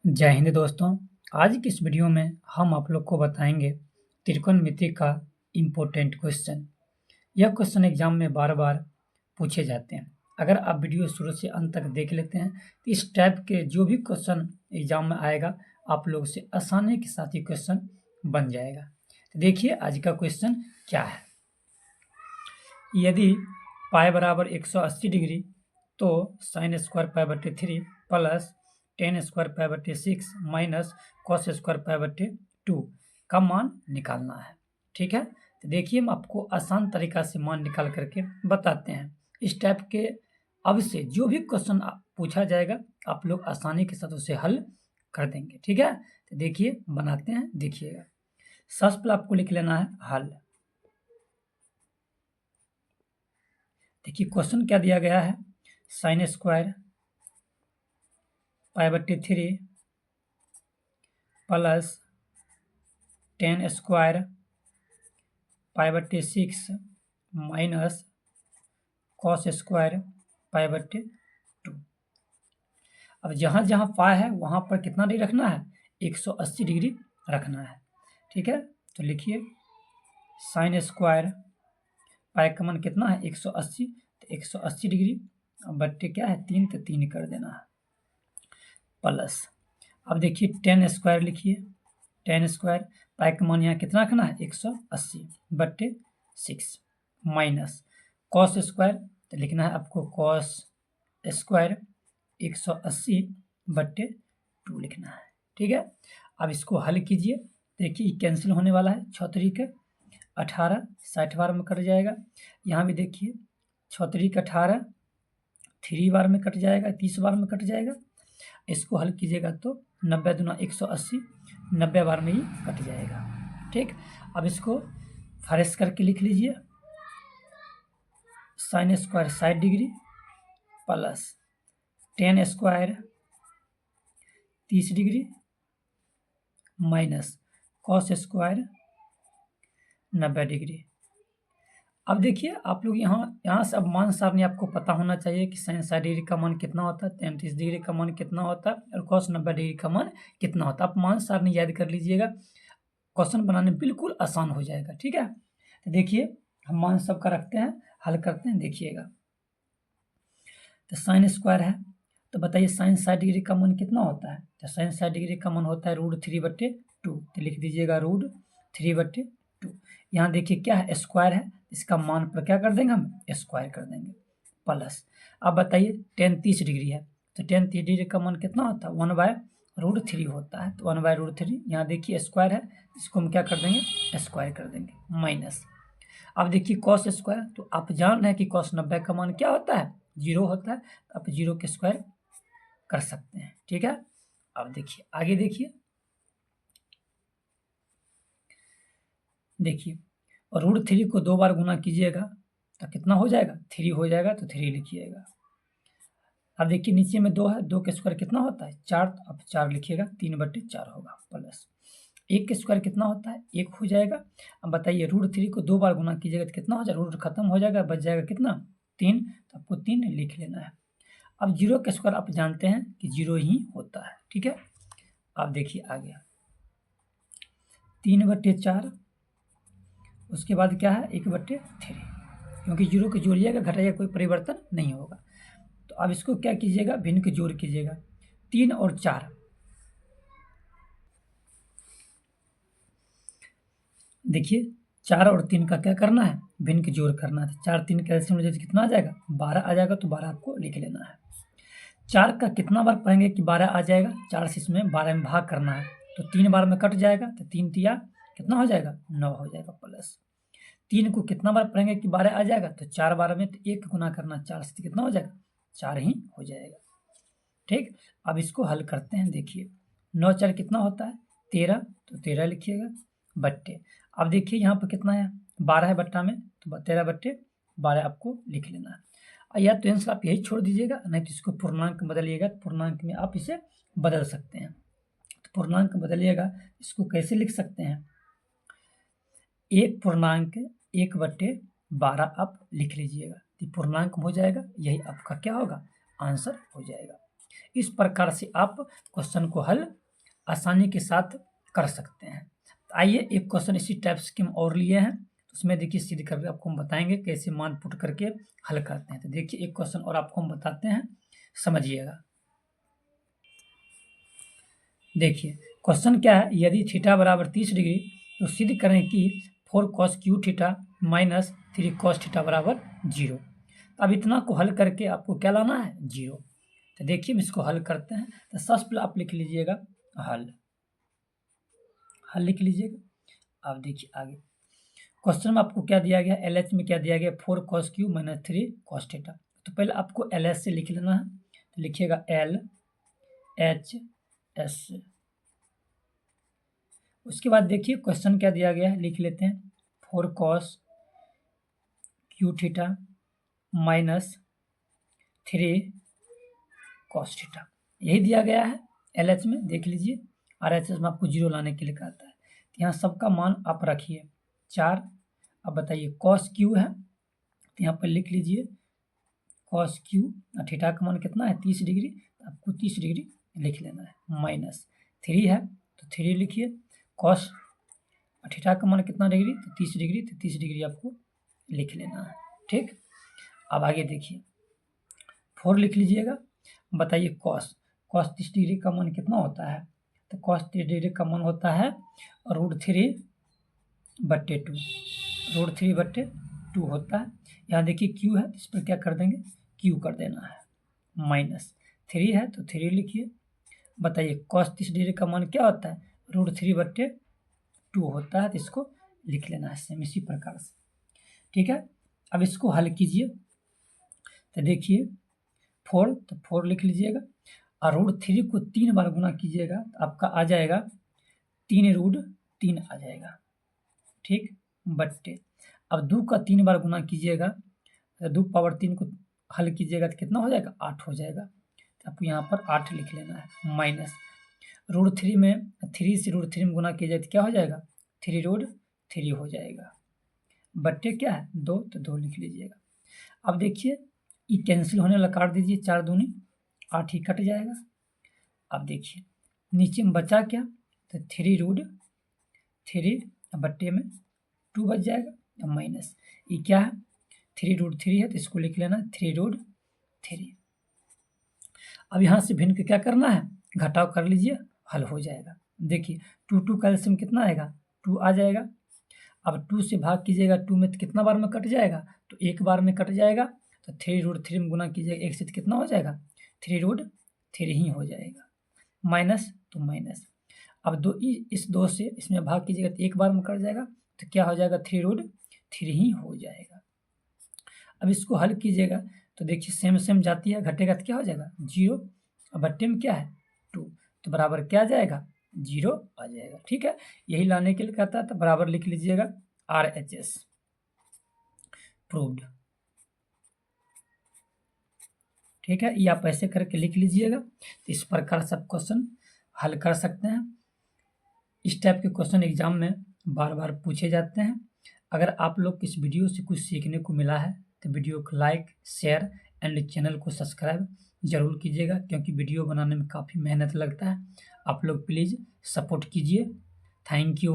जय हिंद दोस्तों। आज की इस वीडियो में हम आप लोग को बताएंगे त्रिकोणमिति का इम्पोर्टेंट क्वेश्चन। यह क्वेश्चन एग्जाम में बार बार पूछे जाते हैं। अगर आप वीडियो शुरू से अंत तक देख लेते हैं तो इस टाइप के जो भी क्वेश्चन एग्जाम में आएगा आप लोग से आसानी के साथ ही क्वेश्चन बन जाएगा। तो देखिए आज का क्वेश्चन क्या है। यदि पाई बराबर 180 डिग्री तो साइन स्क्वायर पाई बटे 3 प्लस टेन स्क्वायर पाई बटे 6 माइनस कॉस स्क्वायर पाई बटे 2 का मान निकालना है। ठीक है, तो देखिए हम आपको आसान तरीका से मान निकाल करके बताते हैं। इस टाइप के अब से जो भी क्वेश्चन पूछा जाएगा आप लोग आसानी के साथ उसे हल कर देंगे। ठीक है, तो देखिए बनाते हैं। देखिएगा सबसे पहले आपको लिख लेना है हल। देखिए क्वेश्चन क्या दिया गया है, साइन स्क्वायर पाई बटे 3 प्लस टेन स्क्वायर पाई बटे 6 माइनस कॉस स्क्वायर पाई बटे 2। अब जहाँ जहाँ पाई है वहाँ पर कितना डिग्री रखना है, 180 डिग्री रखना है। ठीक है, तो लिखिए साइन स्क्वायर पाई का मान कितना है 180, तो 180 डिग्री बट्टे क्या है 3, तो 3 कर देना है प्लस। अब देखिए टेन स्क्वायर लिखिए, टेन स्क्वायर पाई का मान यहाँ कितना रखना है 180 बट्टे 6 माइनस कॉस स्क्वायर, तो लिखना है आपको कॉस स्क्वायर 180 बट्टे 2 लिखना है। ठीक है, अब इसको हल कीजिए। देखिए कैंसिल होने वाला है, 6 के 18 60 बार में कट जाएगा। यहाँ भी देखिए 6 के 18 3 बार में कट जाएगा, 30 बार में कट जाएगा। इसको हल कीजिएगा तो 90 दूना 180, 90 बार में ही कट जाएगा। ठीक, अब इसको फ्रेश करके लिख लीजिए, sine square 60 degree plus ten square 30 degree minus cos square 90 degree. अब देखिए आप लोग यहाँ से अब मान सारणी आपको पता होना चाहिए कि साइन 60 डिग्री का मान कितना होता है, 33 डिग्री का मान कितना होता है और कॉस 90 डिग्री का मान कितना होता है। आप मान सारणी याद कर लीजिएगा, क्वेश्चन बनाने में बिल्कुल आसान हो जाएगा। ठीक है, तो देखिए हम मान सबका रखते हैं, हल करते हैं। देखिएगा तो साइन स्क्वायर है, तो बताइए साइन 60 डिग्री का मान कितना होता है, तो साइन 60 डिग्री का मान होता है √3/2, तो लिख दीजिएगा √3/2। यहाँ देखिए क्या है स्क्वायर है, इसका मान पर क्या कर देंगे हम स्क्वायर कर देंगे प्लस। अब बताइए टेन 30 डिग्री है, तो टेन 30 डिग्री का मान कितना होता है 1/√3 होता है, तो 1/√3। यहाँ देखिए स्क्वायर है, इसको हम क्या कर देंगे स्क्वायर कर देंगे माइनस। अब देखिए कॉस स्क्वायर, तो आप जान रहे हैं कि कॉस 90 का मान क्या होता है 0 होता है, तो आप 0 के स्क्वायर कर सकते हैं। ठीक है, अब देखिए आगे देखिए, देखिए और √3 को 2 बार गुना कीजिएगा तो कितना हो जाएगा 3 हो जाएगा, तो 3 लिखिएगा। अब देखिए नीचे में 2 है, 2 के स्क्वायर कितना होता है 4, तो अब 4 लिखिएगा 3/4 होगा प्लस 1 के स्क्वायर कितना होता है 1 हो जाएगा। अब बताइए √3 को 2 बार गुना कीजिएगा तो कितना हो जाएगा, रूट खत्म हो जाएगा, बच जाएगा कितना 3, तो आपको 3 लिख लेना है। अब 0 के स्क्वायर आप जानते हैं कि 0 ही होता है। ठीक है, अब देखिए आ गया 3/4, उसके बाद क्या है 1/3, क्योंकि 0 को जोड़िएगा घटाइएगा कोई परिवर्तन नहीं होगा। तो अब इसको क्या कीजिएगा भिन्न के जोड़ कीजिएगा, 3 और 4, देखिए 4 और 3 का क्या करना है भिन्न के जोड़ करना है। 4 3 कैल्सियम जैसे कितना आ जाएगा 12 आ जाएगा, तो 12 आपको लिख लेना है। 4 का कितना बार पढ़ेंगे कि 12 आ जाएगा, 4 से इसमें 12 में भाग करना है, तो 3 बार में कट जाएगा, तो 3 तिया कितना हो जाएगा 9 हो जाएगा प्लस 3 को कितना बार पढ़ेंगे कि 12 आ जाएगा, तो 4 बार में तो 1 गुना करना, 4 से कितना हो जाएगा 4 ही हो जाएगा। ठीक, अब इसको हल करते हैं। देखिए 9 4 कितना होता है 13, तो 13 लिखिएगा बट्टे। अब देखिए यहाँ पर कितना है 12 है बट्टा में, तो 13/12 आपको लिख लेना है। या तो आंसर आप यही छोड़ दीजिएगा, नहीं तो इसको पूर्णांक बदलिएगा, तो पूर्णांक में आप इसे बदल सकते हैं। तो पूर्णांक बदलिएगा, इसको कैसे लिख सकते हैं 1/1/12 आप लिख लीजिएगा, तो पूर्णांक हो जाएगा, यही आपका क्या होगा आंसर हो जाएगा। इस प्रकार से आप क्वेश्चन को हल आसानी के साथ कर सकते हैं। तो आइए एक क्वेश्चन इसी टाइप के हम और लिए हैं, तो उसमें देखिए सीधे करके आपको हम बताएंगे कैसे मान पुट करके हल करते हैं। तो देखिए एक क्वेश्चन और आपको हम बताते हैं, समझिएगा। देखिए क्वेश्चन क्या है, यदि थीटा बराबर 30 डिग्री तो सिद्ध करें कि 4 cos Q theta minus 3 cos theta बराबर 0। अब इतना को हल करके आपको क्या लाना है, 0। तो देखिए हम इसको हल करते हैं। तो सबसे पहले आप लिख लीजिएगा हल लिख लीजिएगा। अब देखिए आगे क्वेश्चन में आपको क्या दिया गया, LH में क्या दिया गया, 4 cos Q minus 3 cos theta. तो पहले आपको LH से लिख लेना है, तो लिखिएगा LHS। उसके बाद देखिए क्वेश्चन क्या दिया गया है, लिख लेते हैं 4 cos Q theta minus 3 cos theta, यही दिया गया है LH में। देख लीजिए RHS में आपको 0 लाने के लिए कहता है। तो यहाँ सबका मान आप रखिए 4। अब बताइए cos क्यू है, तो यहाँ पर लिख लीजिए cos क्यू, थीटा का मान कितना है 30 डिग्री, तो आपको 30 डिग्री लिख लेना है। माइनस 3 है तो 3 लिखिए, cos थीटा का मान कितना डिग्री, तो 30 डिग्री, तो 30 डिग्री आपको लिख लेना है। ठीक, अब आगे देखिए 4 लिख लीजिएगा। बताइए cos 30 डिग्री का मान कितना होता है, तो cos 30 डिग्री का मान होता है √3/2, √3/2 होता है। यहाँ देखिए q है, इस पर क्या कर देंगे, q कर देना है। माइनस 3 है तो 3 लिखिए। बताइए cos 30 डिग्री का मान क्या होता है, √3/2 होता है, तो इसको लिख लेना है सेम इसी प्रकार से। ठीक है, अब इसको हल कीजिए। तो देखिए 4, तो 4 लिख लीजिएगा, और √3 को 3 बार गुना कीजिएगा तो आपका आ जाएगा 3√3 आ जाएगा। ठीक, बट्टे अब 2 का 3 बार गुना कीजिएगा, तो 2 पावर 3 को हल कीजिएगा तो कितना हो जाएगा, 8 हो जाएगा। तो आपको यहाँ पर 8 लिख लेना है। माइनस √3 में 3 से √3 में गुना किया जाए तो क्या हो जाएगा, 3√3 हो जाएगा। बट्टे क्या है 2, तो 2 लिख लीजिएगा। अब देखिए ये कैंसिल होने वाला काट दीजिए, 4 दूनी 8 ही कट जाएगा। अब देखिए नीचे में बचा क्या, तो 3√3 बट्टे में 2 बच जाएगा। माइनस ये क्या है, 3√3 है तो इसको लिख लेना 3√3। अब यहाँ से भिन्न के क्या करना है, घटाव कर लीजिए, हल हो जाएगा। देखिए 2 का एलसीएम कितना आएगा, 2 आ जाएगा। अब 2 से भाग कीजिएगा, 2 में तो कितना बार में कट जाएगा, तो एक बार में कट जाएगा। तो 3√3 में गुना कीजिएगा, एक से तो कितना हो जाएगा, 3√3 ही हो जाएगा। माइनस तो माइनस, अब इस 2 से इसमें भाग कीजिएगा तो एक बार में कट जाएगा, तो क्या हो जाएगा, 3√3 ही हो जाएगा। अब इसको हल कीजिएगा तो देखिए सेम जाती है, घटेगा तो क्या हो जाएगा 0, और बट्टे में क्या है 2, तो बराबर क्या आ जाएगा, 0 आ जाएगा। ठीक है, यही लाने के लिए कहता है, तो बराबर लिख लीजिएगा RHS प्रूव्ड। ठीक है, ये आप ऐसे करके लिख लीजिएगा। तो इस प्रकार से आप क्वेश्चन हल कर सकते हैं। इस टाइप के क्वेश्चन एग्जाम में बार बार पूछे जाते हैं। अगर आप लोग इस वीडियो से कुछ सीखने को मिला है तो वीडियो को लाइक, शेयर एंड चैनल को सब्सक्राइब जरूर कीजिएगा, क्योंकि वीडियो बनाने में काफ़ी मेहनत लगता है। आप लोग प्लीज़ सपोर्ट कीजिए। Thank you.